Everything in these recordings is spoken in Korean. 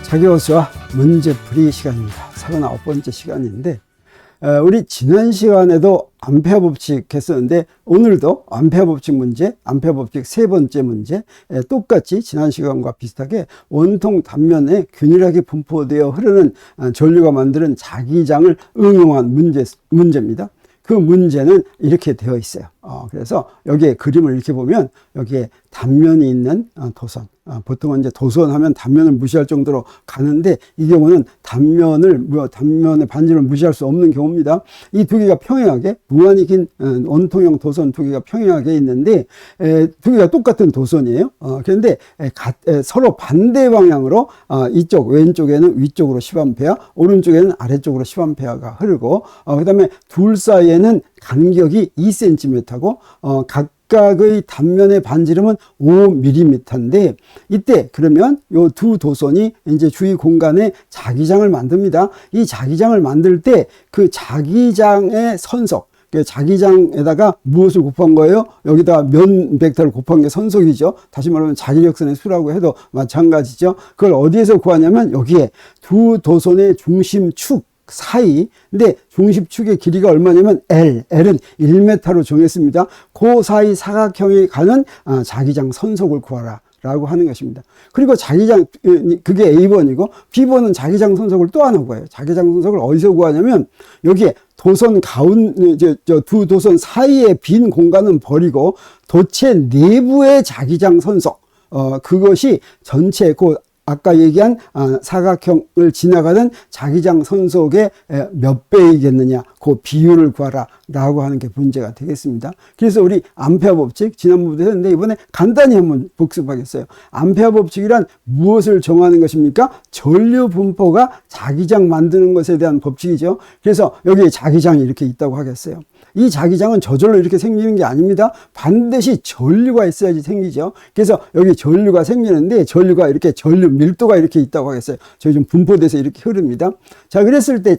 자기호수와 문제풀이 시간입니다. 39번째 시간인데 우리 지난 시간에도 암페어 법칙 했었는데 오늘도 암페어 법칙 문제, 암페어 법칙 세 번째 문제 똑같이 지난 시간과 비슷하게 원통 단면에 균일하게 분포되어 흐르는 전류가 만드는 자기장을 응용한 문제입니다. 그 문제는 이렇게 되어 있어요. 그래서 여기에 그림을 이렇게 보면 여기에 단면이 있는 도선, 보통은 이제 도선 하면 단면을 무시할 정도로 가는데 이 경우는 단면의 반지를 무시할 수 없는 경우입니다. 이 두 개가 평행하게 무한히 긴 원통형 도선 두 개가 평행하게 있는데 두 개가 똑같은 도선이에요. 그런데 서로 반대 방향으로 이쪽 왼쪽에는 위쪽으로 10A, 오른쪽에는 아래쪽으로 10A가 흐르고 그 다음에 둘 사이에는 간격이 2cm고 각각의 단면의 반지름은 5mm인데 이때 그러면 요 두 도선이 이제 주위 공간에 자기장을 만듭니다. 이 자기장을 만들 때 그 자기장의 선속, 자기장에다가 무엇을 곱한 거예요? 여기다가 면 벡터를 곱한 게 선속이죠. 다시 말하면 자기력선의 수라고 해도 마찬가지죠. 그걸 어디에서 구하냐면 여기에 두 도선의 중심축 사이, 근데 중심축의 길이가 얼마냐면 L은 1m로 정했습니다. 그 사이 사각형에 가는 자기장 선속을 구하라 라고 하는 것입니다. 그리고 자기장, 그게 A번이고 B번은 자기장 선속을 또 하나 구해요. 자기장 선속을 어디서 구하냐면 여기에 도선 두 도선 사이의 빈 공간은 버리고 도체 내부의 자기장 선속, 그것이 전체 아까 얘기한 사각형을 지나가는 자기장 선속의 몇 배이겠느냐, 그 비율을 구하라 라고 하는 게 문제가 되겠습니다. 그래서 우리 암페어 법칙 지난번부터 했는데 이번에 간단히 한번 복습하겠어요. 암페어 법칙이란 무엇을 정하는 것입니까? 전류 분포가 자기장 만드는 것에 대한 법칙이죠. 그래서 여기에 자기장이 이렇게 있다고 하겠어요. 이 자기장은 저절로 이렇게 생기는 게 아닙니다. 반드시 전류가 있어야지 생기죠. 그래서 여기 전류가 생기는데 전류가 이렇게 전류 밀도가 이렇게 있다고 하겠어요. 저희 좀 분포돼서 이렇게 흐릅니다. 자, 그랬을 때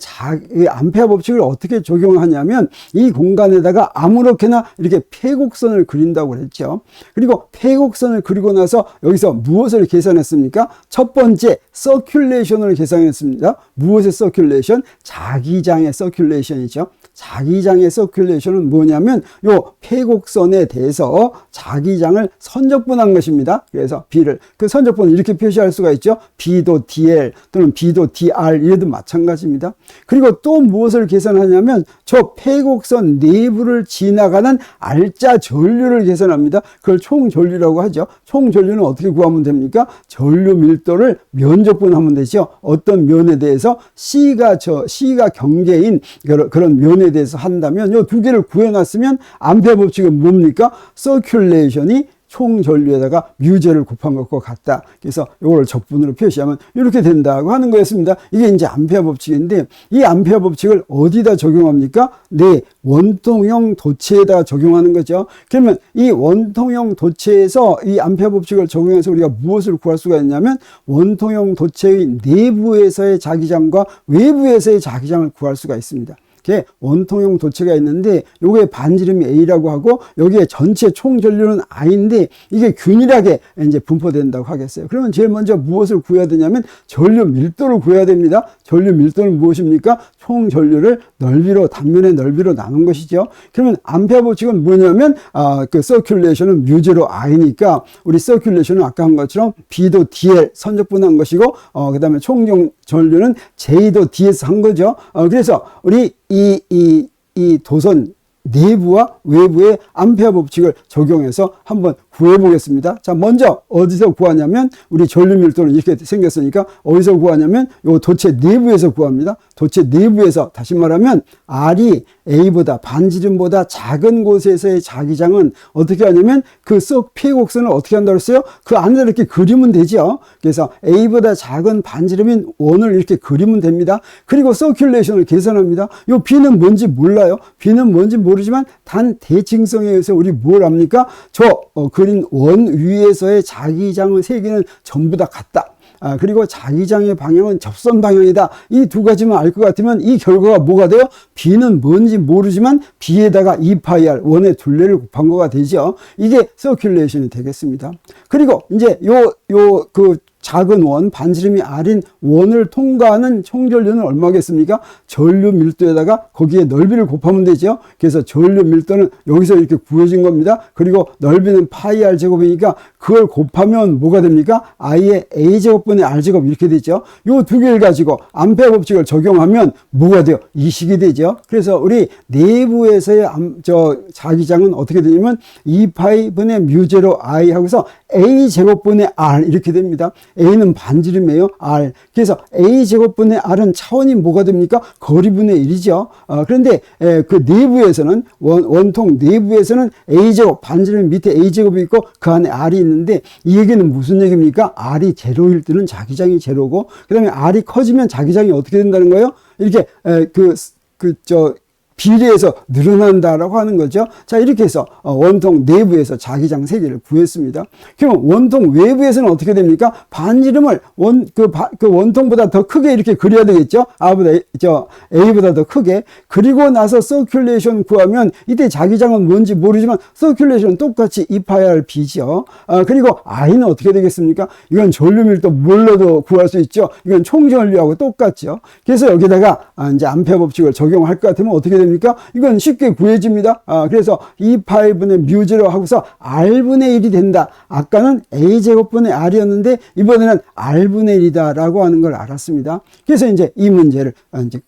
암페어 법칙을 어떻게 적용하냐면 이 공간에다가 아무렇게나 이렇게 폐곡선을 그린다고 그랬죠. 그리고 폐곡선을 그리고 나서 여기서 무엇을 계산했습니까? 첫 번째 서큘레이션을 계산했습니다. 무엇의 서큘레이션? 자기장의 서큘레이션이죠. 자기장의 서큘레이션은 뭐냐면 요 폐곡선에 대해서 자기장을 선적분한 것입니다. 그래서 B를 그 선적분을 이렇게 표시할 수가 있죠. B도 DL 또는 B도 DR 이래도 마찬가지입니다. 그리고 또 무엇을 계산하냐면 저 폐곡선 내부를 지나가는 알짜 전류를 계산합니다. 그걸 총전류라고 하죠. 총전류는 어떻게 구하면 됩니까? 전류 밀도를 면적분하면 되죠. 어떤 면에 대해서 C가 경계인 그런 면에 대해서 한다면 이 두 개를 구해놨으면 암페어 법칙은 뭡니까? 서큘레이션이 총전류에다가 뮤제를 곱한 것과 같다. 그래서 이걸 적분으로 표시하면 이렇게 된다고 하는 거였습니다. 이게 이제 암페어 법칙인데 이 암페어 법칙을 어디다 적용합니까? 네, 원통형 도체에다 적용하는 거죠. 그러면 이 원통형 도체에서 이 암페어 법칙을 적용해서 우리가 무엇을 구할 수가 있냐면 원통형 도체의 내부에서의 자기장과 외부에서의 자기장을 구할 수가 있습니다. 이렇게 원통형 도체가 있는데 요게 반지름이 A라고 하고 여기에 전체 총 전류는 I인데 이게 균일하게 이제 분포된다고 하겠어요. 그러면 제일 먼저 무엇을 구해야 되냐면 전류 밀도를 구해야 됩니다. 전류 밀도는 무엇입니까? 총 전류를 넓이로 단면의 넓이로 나눈 것이죠. 그러면 암페어 법칙은 뭐냐면 그 서큘레이션은 뮤제로 I니까 우리 서큘레이션은 아까 한 것처럼 B도 DL 선적분한 것이고 그다음에 총 전류는 J도 DS 한 거죠. 그래서 우리 이 도선 내부와 외부의 암페어 법칙을 적용해서 한번 구해보겠습니다. 자, 먼저 어디서 구하냐면 우리 전류 밀도는 이렇게 생겼으니까 어디서 구하냐면 요 도체 내부에서 구합니다. 도체 내부에서 다시 말하면 R이 A보다 반지름보다 작은 곳에서의 자기장은 어떻게 하냐면 그 폐곡선을 어떻게 한다고 했어요? 그 안에 이렇게 그리면 되죠. 그래서 A보다 작은 반지름인 원을 이렇게 그리면 됩니다. 그리고 서큘레이션을 계산합니다. 요 B는 뭔지 몰라요. B는 뭔지 모르지만 단 대칭성에 의해서 우리 뭘 합니까? 그린 원 위에서의 자기장의 세기는 전부 다 같다. 그리고 자기장의 방향은 접선 방향이다. 이 두 가지만 알 것 같으면 이 결과가 뭐가 돼요? B는 뭔지 모르지만 B에다가 2πr 원의 둘레를 곱한 거가 되죠. 이게 서큘레이션이 되겠습니다. 그리고 이제 그 작은 원, 반지름이 R인 원을 통과하는 총전류는 얼마겠습니까? 전류 밀도에다가 거기에 넓이를 곱하면 되죠. 그래서 전류 밀도는 여기서 이렇게 구해진 겁니다. 그리고 넓이는 파이 R 제곱이니까 그걸 곱하면 뭐가 됩니까? I의 A 제곱분의 R 제곱 이렇게 되죠. 요 두 개를 가지고 암페어 법칙을 적용하면 뭐가 돼요? 이 식이 되죠. 그래서 우리 내부에서의 자기장은 어떻게 되냐면 2파이 분의 뮤 제로 I 하고서 A 제곱분의 R 이렇게 됩니다. A는 반지름이에요. R. 그래서 A 제곱분의 R은 차원이 뭐가 됩니까? 거리분의 1이죠. 그런데 그 내부에서는 원통 내부에서는 A 제곱 반지름 밑에 A 제곱이 있고 그 안에 R이 있는데 이 얘기는 무슨 얘기입니까? R이 제로일 때는 자기장이 제로고 그 다음에 R이 커지면 자기장이 어떻게 된다는 거예요? 이렇게 비례해서 늘어난다라고 하는 거죠. 자, 이렇게 해서 원통 내부에서 자기장 3개를 구했습니다. 그럼 원통 외부에서는 어떻게 됩니까? 반지름을 그 원통보다 더 크게 이렇게 그려야 되겠죠? A보다 더 크게. 그리고 나서 서큘레이션 구하면 이때 자기장은 뭔지 모르지만 서큘레이션은 똑같이 2파이R B죠. 그리고 I는 어떻게 되겠습니까? 이건 전류밀도 뭘로도 구할 수 있죠. 이건 총전류하고 똑같죠. 그래서 여기다가 이제 암페어 법칙을 적용할 것 같으면 어떻게 됩니까? 이건 쉽게 구해집니다. 그래서 2파이분의 뮤제로 하고서 R분의 1이 된다. 아까는 A제곱분의 R이었는데 이번에는 R분의 1이다 라고 하는 걸 알았습니다. 그래서 이제 이 문제를 이제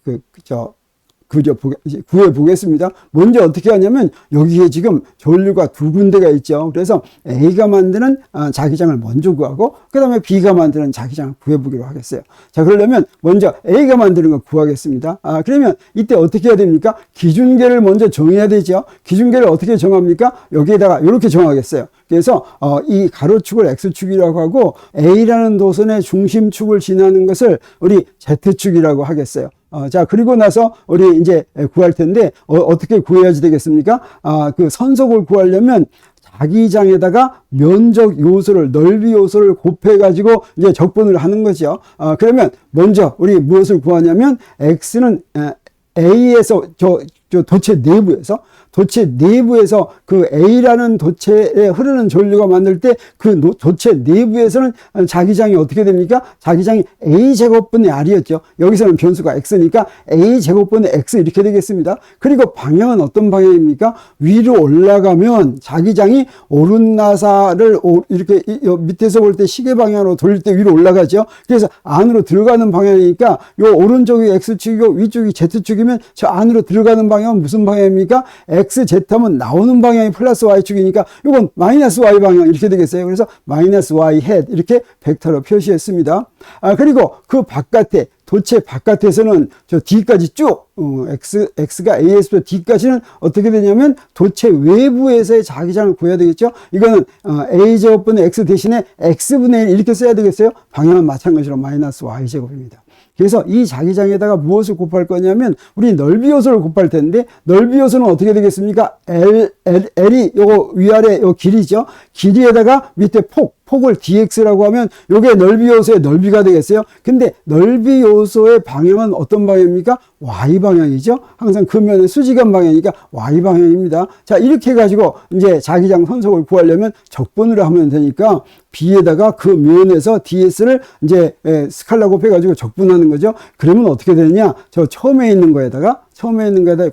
구해 보겠습니다. 먼저 어떻게 하냐면 여기에 지금 전류가 두 군데가 있죠. 그래서 A가 만드는 자기장을 먼저 구하고 그 다음에 B가 만드는 자기장을 구해 보기로 하겠어요. 자, 그러려면 먼저 A가 만드는 거 구하겠습니다. 그러면 이때 어떻게 해야 됩니까? 기준계를 먼저 정해야 되죠. 기준계를 어떻게 정합니까? 여기에다가 이렇게 정하겠어요. 그래서 이 가로축을 X축이라고 하고 A라는 도선의 중심축을 지나는 것을 우리 Z축이라고 하겠어요. 자, 그리고 나서 우리 이제 구할 텐데 어떻게 구해야지 되겠습니까? 그 선속을 구하려면 자기장에다가 면적 요소를, 넓이 요소를 곱해가지고 이제 적분을 하는 거죠. 그러면 먼저 우리 무엇을 구하냐면 X는 A에서 도체 내부에서 그 A라는 도체에 흐르는 전류가 만들 때 그 도체 내부에서는 자기장이 어떻게 됩니까? 자기장이 A제곱분의 R이었죠. 여기서는 변수가 X니까 A제곱분의 X 이렇게 되겠습니다. 그리고 방향은 어떤 방향입니까? 위로 올라가면 자기장이 오른나사를 이렇게 밑에서 볼 때 시계 방향으로 돌릴 때 위로 올라가죠. 그래서 안으로 들어가는 방향이니까 요 오른쪽이 X축이고 위쪽이 Z축이면 저 안으로 들어가는 방향은 무슨 방향입니까? XZ하면 나오는 방향이 플러스 Y축이니까 이건 마이너스 Y 방향 이렇게 되겠어요. 그래서 마이너스 Y 헤드 이렇게 벡터로 표시했습니다. 그리고 그 바깥에 도체 바깥에서는 저 D까지 쭉 X가 A에서부터 D까지는 어떻게 되냐면 도체 외부에서의 자기장을 구해야 되겠죠. 이거는 A제곱분의 X 대신에 X분의 1 이렇게 써야 되겠어요. 방향은 마찬가지로 마이너스 Y제곱입니다. 그래서 이 자기장에다가 무엇을 곱할 거냐면 우리 넓이 요소를 곱할 텐데 넓이 요소는 어떻게 되겠습니까? L이 요거 위아래 요 길이죠. 길이에다가 밑에 폭을 dx라고 하면 요게 넓이 요소의 넓이가 되겠어요. 근데 넓이 요소의 방향은 어떤 방향입니까? Y 방향이죠. 항상 그면의 수직한 방향이니까 Y 방향입니다. 자, 이렇게 해가지고 이제 자기장 선속을 구하려면 적분으로 하면 되니까 B에다가 그 면에서 ds를 이제 스칼라 곱해가지고 적분하는 거죠. 그러면 어떻게 되느냐? 저 처음에 있는 거에다가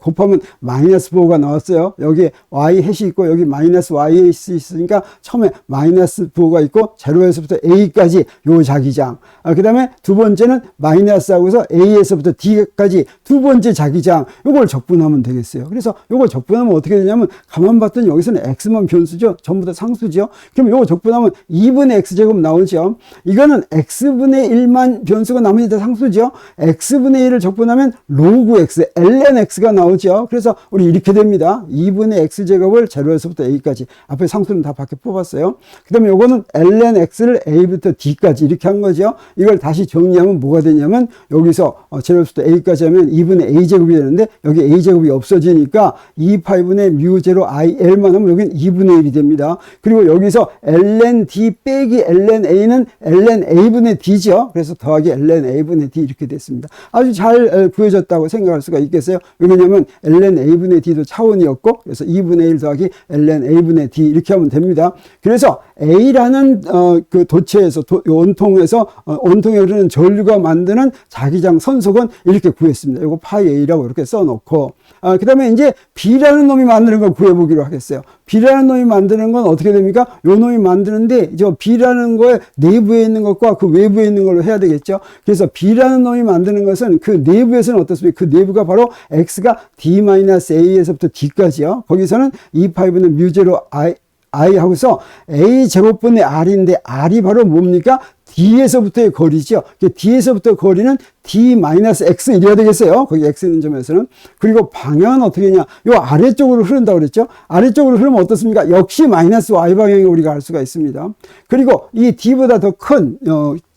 곱하면 마이너스 4가 나왔어요. 여기 y 햇이 있고 여기 마이너스 y 햇이 있으니까 처음에 마이너스 4가 있고 제로에서부터 a까지 요 자기장. 그 다음에 두 번째는 마이너스하고서 a에서부터 d까지 두 번째 자기장. 요걸 적분하면 되겠어요. 그래서 요걸 적분하면 어떻게 되냐면 가만 봤더니 여기서는 x만 변수죠. 전부 다 상수죠. 그럼 요거 적분하면 2분의 x제곱 나오죠. 이거는 x분의 1만 변수가 나머지 다 상수죠. x분의 1을 적분하면 로그 x ln x가 나오죠. 그래서 우리 이렇게 됩니다. 2분의 x제곱을 제로에서부터 a까지. 앞에 상수는 다 밖에 뽑았어요. 그 다음에 요거는 ln x를 a부터 d까지 이렇게 한 거죠. 이걸 다시 정리하면 뭐가 되냐면 여기서 제로에서부터 a까지 하면 2분의 a제곱이 되는데 여기 a제곱이 없어지니까 2파이분의 뮤 제로 i l만 하면 여기는 2분의 1이 됩니다. 그리고 여기서 ln d 빼기 ln a는 ln a분의 d죠. 그래서 더하기 ln a분의 d 이렇게 됐습니다. 아주 잘 구해졌다고 생각할 수가 있겠습니다. 되겠어요? 왜냐면 ln a분의 d도 차원이었고, 그래서 2분의 1 더하기 ln a분의 d 이렇게 하면 됩니다. 그래서 A라는 그 도체에서 원통에서 원통에 흐르는 전류가 만드는 자기장 선속은 이렇게 구했습니다. 이거 파이 A라고 이렇게 써놓고, 그 다음에 이제 B라는 놈이 만드는 걸 구해보기로 하겠어요. B라는 놈이 만드는 건 어떻게 됩니까? 요 놈이 만드는데 저 B라는 거에 내부에 있는 것과 그 외부에 있는 걸로 해야 되겠죠. 그래서 B라는 놈이 만드는 것은 그 내부에서는 어떻습니까? 그 내부가 바로 X가 D-A에서부터 D까지요. 거기서는 E5는 뮤제로 I 하고서 A 제곱분의 R인데 R이 바로 뭡니까? D에서부터의 거리죠. D에서부터 거리는 D-X 이래야 되겠어요. 거기 X 있는 점에서는. 그리고 방향은 어떻게 되냐? 요 아래쪽으로 흐른다고 그랬죠. 아래쪽으로 흐르면 어떻습니까? 역시 마이너스 Y 방향을 우리가 알 수가 있습니다. 그리고 이 D보다 더 큰,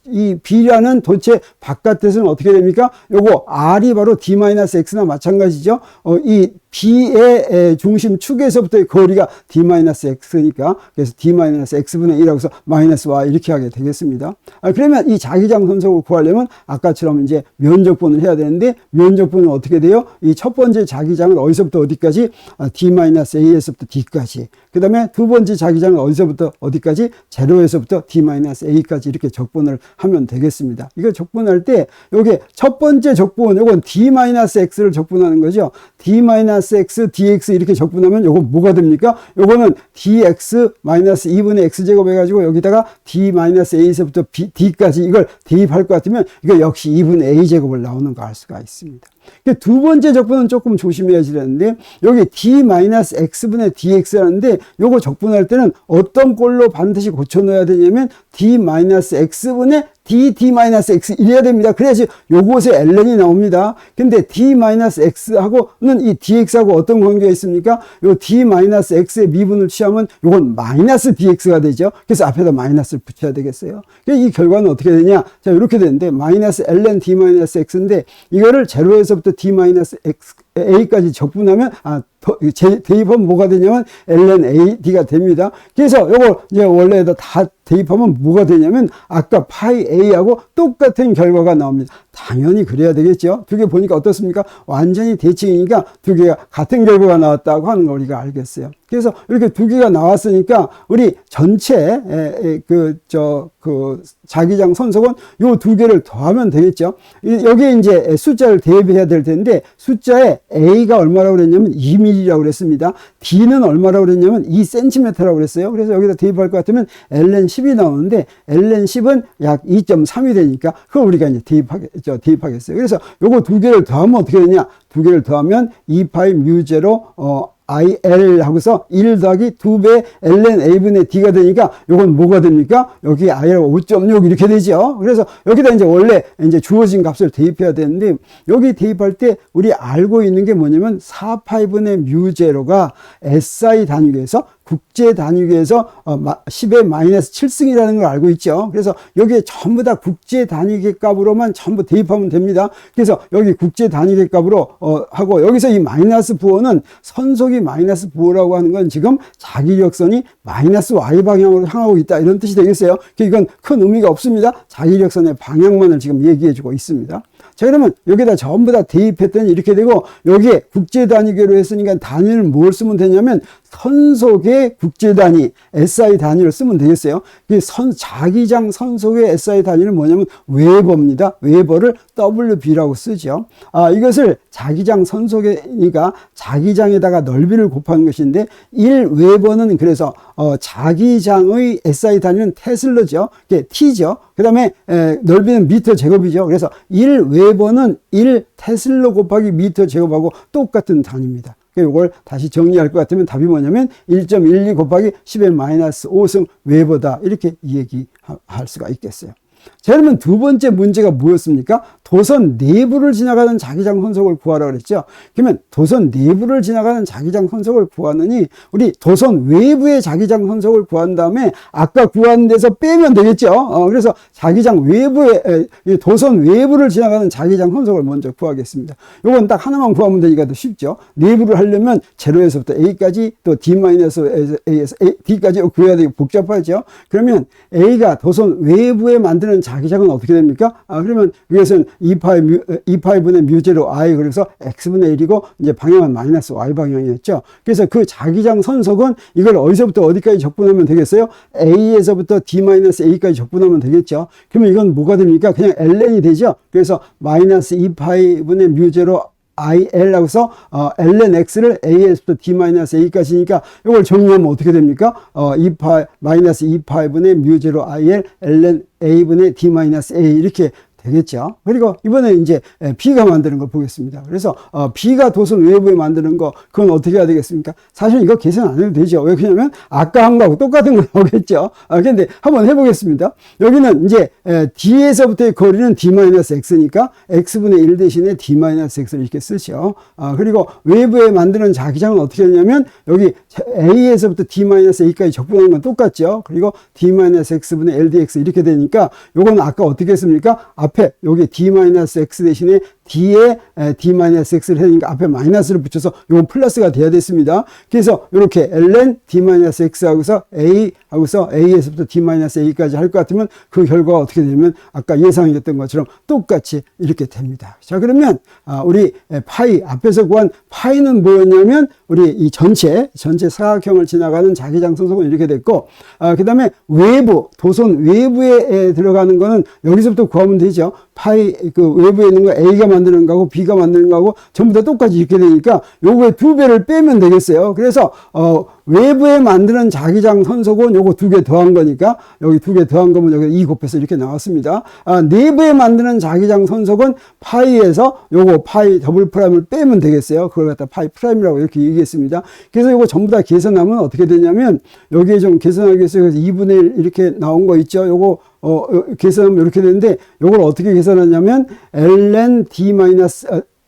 이 B라는 도체 바깥에서는 어떻게 됩니까? 요거 R이 바로 D-X나 마찬가지죠. 이 B의 중심 축에서부터의 거리가 D-X니까 그래서 D-X분의 1하고 해서 마이너스 Y 이렇게 하게 되겠습니다. 그러면 이 자기장 선속을 구하려면 아까처럼 이제 면적분을 해야 되는데 면적분은 어떻게 돼요? 이 첫 번째 자기장은 어디서부터 어디까지? D-A에서부터 D까지. 그 다음에 두 번째 자기장은 어디서부터 어디까지? 0에서부터 D-A까지 이렇게 적분을 하면 되겠습니다. 이거 적분할 때 요게 첫 번째 적분, 요건 D-X를 적분하는 거죠. D-X, dx 이렇게 적분하면 요건 뭐가 됩니까? 요거는 dx 마이너스 2분의 x제곱 해가지고 여기다가 D-A에서부터 d까지 이걸 대입할 것 같으면 이거 역시 2분의 a제곱을 나오는 거 알 수가 있습니다. 두 번째 적분은 조금 조심해야지 되는데 여기 D-X분의 dx라는데 요거 적분할 때는 어떤 꼴로 반드시 고쳐 넣어야 되냐면 D-X분의 D-X 이래야 됩니다. 그래야지 요곳에 ln이 나옵니다. 근데 D-X하고는 이 dx하고 어떤 관계가 있습니까? 요 D-X의 미분을 취하면 요건 마이너스 dx가 되죠. 그래서 앞에다 마이너스를 붙여야 되겠어요. 이 결과는 어떻게 되냐? 자, 이렇게 되는데 마이너스 ln D-X인데 이거를 0에서부터 D-A까지 적분하면 대입하면 뭐가 되냐면 ln AD가 됩니다. 그래서 요걸 이제 원래에다 다 대입하면 뭐가 되냐면 아까 파이 A하고 똑같은 결과가 나옵니다. 당연히 그래야 되겠죠. 두 개 보니까 어떻습니까? 완전히 대칭이니까 두 개가 같은 결과가 나왔다고 하는 걸 우리가 알겠어요. 그래서 이렇게 두 개가 나왔으니까 우리 전체 자기장 선속은 요 두 개를 더하면 되겠죠. 여기에 이제 숫자를 대입해야 될 텐데 숫자에 A가 얼마라고 그랬냐면 2mm라고 그랬습니다. D는 얼마라고 그랬냐면 2cm라고 그랬어요. 그래서 여기다 대입할 것 같으면 ln 10이 나오는데 ln 10은 약 2.3이 되니까 그걸 우리가 이제 대입하겠어요. 그래서 요거 두 개를 더하면 어떻게 되냐? 두 개를 더하면 2파이 뮤제로 IL 하고서 1 더하기 2배 ln A분의 D가 되니까 요건 뭐가 됩니까? 여기 I가 5.6 이렇게 되죠. 그래서 여기다 이제 원래 이제 주어진 값을 대입해야 되는데 여기 대입할 때 우리 알고 있는 게 뭐냐면 4파이분의 뮤제로가 SI 단위에서 국제 단위계에서 10의 마이너스 7승이라는 걸 알고 있죠. 그래서 여기에 전부 다 국제 단위계 값으로만 전부 대입하면 됩니다. 그래서 여기 국제 단위계 값으로 하고 여기서 이 마이너스 부호는 선속이 마이너스 부호라고 하는 건 지금 자기력선이 마이너스 y 방향으로 향하고 있다 이런 뜻이 되겠어요. 이건 큰 의미가 없습니다. 자기력선의 방향만을 지금 얘기해 주고 있습니다. 자, 그러면 여기다 전부 다 대입했더니 이렇게 되고 여기에 국제 단위계로 했으니까 단위를 뭘 쓰면 되냐면 선속의 국제 단위 SI 단위를 쓰면 되겠어요. 자기장 선속의 SI 단위는 뭐냐면 웨버입니다. 웨버를 WB라고 쓰죠. 이것을 자기장 선속이니까 자기장에다가 넓이를 곱하는 것인데 1웨버는 그래서 자기장의 SI 단위는 테슬러죠. T죠. 그 다음에 넓이는 미터 제곱이죠. 그래서 1웨버는 1테슬러 곱하기 미터 제곱하고 똑같은 단위입니다. 이걸 다시 정리할 것 같으면 답이 뭐냐면 1.12 곱하기 10의 마이너스 5승 웨버다 이렇게 얘기할 수가 있겠어요. 자, 그러면 두 번째 문제가 뭐였습니까? 도선 내부를 지나가는 자기장 선속을 구하라고 그랬죠. 그러면 도선 내부를 지나가는 자기장 선속을 구하느니 우리 도선 외부의 자기장 선속을 구한 다음에 아까 구한 데서 빼면 되겠죠. 그래서 자기장 외부에 도선 외부를 지나가는 자기장 선속을 먼저 구하겠습니다. 요건 딱 하나만 구하면 되니까 더 쉽죠. 내부를 하려면 0에서부터 A까지 또 D-A에서 D까지 구해야 되고 복잡하죠. 그러면 A가 도선 외부에 만드는 자기장은 어떻게 됩니까? 그러면 이것은 2파이분의 뮤제로 I, 그래서 x분의 1이고, 이제 방향은 마이너스 y 방향이었죠. 그래서 그 자기장 선속은 이걸 어디서부터 어디까지 적분하면 되겠어요? a에서부터 d-a까지 적분하면 되겠죠. 그러면 이건 뭐가 됩니까? 그냥 ln이 되죠. 그래서 마이너스 2파이분의 뮤제로 IL 하고서 ln x를 a에서부터 d-a까지니까 이걸 정리하면 어떻게 됩니까? 마이너스 2파이분의 뮤제로 IL ln a분의 d-a 이렇게 되겠죠. 그리고 이번에 이제 B가 만드는 걸 보겠습니다. 그래서 B가 도선 외부에 만드는 거, 그건 어떻게 해야 되겠습니까? 사실 이거 계산 안 해도 되죠. 왜 그러냐면 아까 한 거하고 똑같은 거 나오겠죠. 근데 한번 해보겠습니다. 여기는 이제 D에서부터의 거리는 D-X니까 X분의 1 대신에 D-X를 이렇게 쓰죠. 그리고 외부에 만드는 자기장은 어떻게 하냐면 여기 A에서부터 D-A까지 적분하는 건 똑같죠. 그리고 D-X분의 LDX 이렇게 되니까 요거는 아까 어떻게 했습니까? 앞에 여기 d-x 대신에 d에 d-x를 해니까 앞에 마이너스를 붙여서 이건 플러스가 돼야 됐습니다. 그래서 이렇게 ln d-x 하고서 a 하고서 a에서부터 d-a까지 할 것 같으면 그 결과가 어떻게 되냐면 아까 예상했던 것처럼 똑같이 이렇게 됩니다. 자, 그러면 우리 파이 앞에서 구한 파이는 뭐였냐면 우리 이 전체 사각형을 지나가는 자기장 선속은 이렇게 됐고, 그 다음에 외부 도선 외부에 들어가는 거는 여기서부터 구하면 되죠. 파이 그 외부에 있는 거 A가 만드는 거하고 B가 만드는 거하고 전부 다 똑같이 이렇게 되니까 요거에 2배를 빼면 되겠어요. 그래서 외부에 만드는 자기장 선속은 요거 2개 더한 거니까 여기 2개 더한 거면 여기 2 곱해서 이렇게 나왔습니다. 내부에 만드는 자기장 선속은 파이에서 요거 파이 더블 프라임을 빼면 되겠어요. 그걸 갖다 파이 프라임이라고 이렇게 얘기했습니다. 그래서 요거 전부 다 계산하면 어떻게 되냐면 여기에 좀 계산하기 위해서 2분의 1 이렇게 나온 거 있죠. 요거 계산하면 이렇게 되는데 요걸 어떻게 계산하냐면 ln d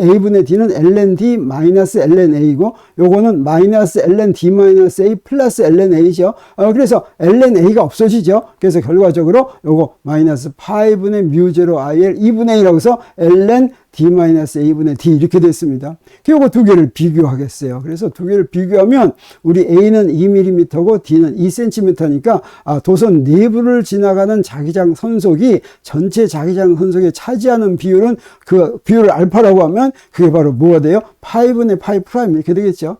a분의 d는 ln d 마이너스 ln a고 요거는 마이너스 ln d 마이너스 a 플러스 ln a죠. 그래서 ln a가 없어지죠. 그래서 결과적으로 요거 마이너스 파이분의 뮤제로 il 2분의 1하고 해서 ln d-a분의 d 이렇게 됐습니다. 요거 두 개를 비교하겠어요. 그래서 두 개를 비교하면 우리 a는 2mm고 d는 2cm니까 도선 내부를 지나가는 자기장 선속이 전체 자기장 선속에 차지하는 비율은 그 비율을 알파라고 하면 그게 바로 뭐가 돼요? 파이분의 파이 프라임 이렇게 되겠죠.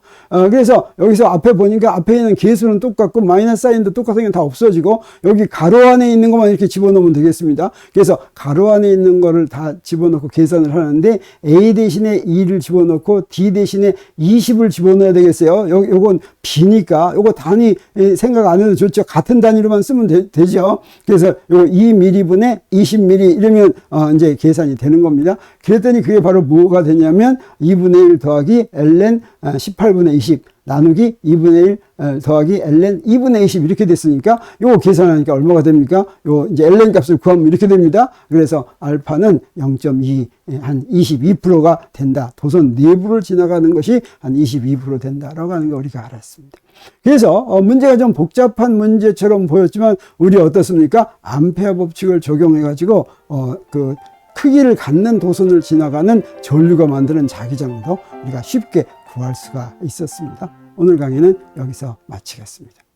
그래서 여기서 앞에 보니까 앞에 있는 개수는 똑같고 마이너스 사인도 똑같은 게 다 없어지고 여기 가로 안에 있는 것만 이렇게 집어넣으면 되겠습니다. 그래서 가로 안에 있는 거를 다 집어넣고 계산을 하는데 A 대신에 2를 집어넣고 D 대신에 20을 집어넣어야 되겠어요. 요건 B니까 요거 단위 생각 안 해도 좋죠. 같은 단위로만 쓰면 되죠. 그래서 요거 2mm분의 20mm 이러면 이제 계산이 되는 겁니다. 그랬더니 그게 바로 뭐가 되냐면 2분의 1 더하기 ln 18분의 20 나누기 2분의 1 더하기 ln 2분의 20 이렇게 됐으니까 요거 계산하니까 얼마가 됩니까? 요 이제 ln 값을 구하면 이렇게 됩니다. 그래서 알파는 0.2 한 22%가 된다. 도선 내부를 지나가는 것이 한 22% 된다라고 하는 거 우리가 알았습니다. 그래서 문제가 좀 복잡한 문제처럼 보였지만 우리 어떻습니까? 암페어 법칙을 적용해 가지고 그 크기를 갖는 도선을 지나가는 전류가 만드는 자기장도 우리가 쉽게 구할 수가 있었습니다. 오늘 강의는 여기서 마치겠습니다.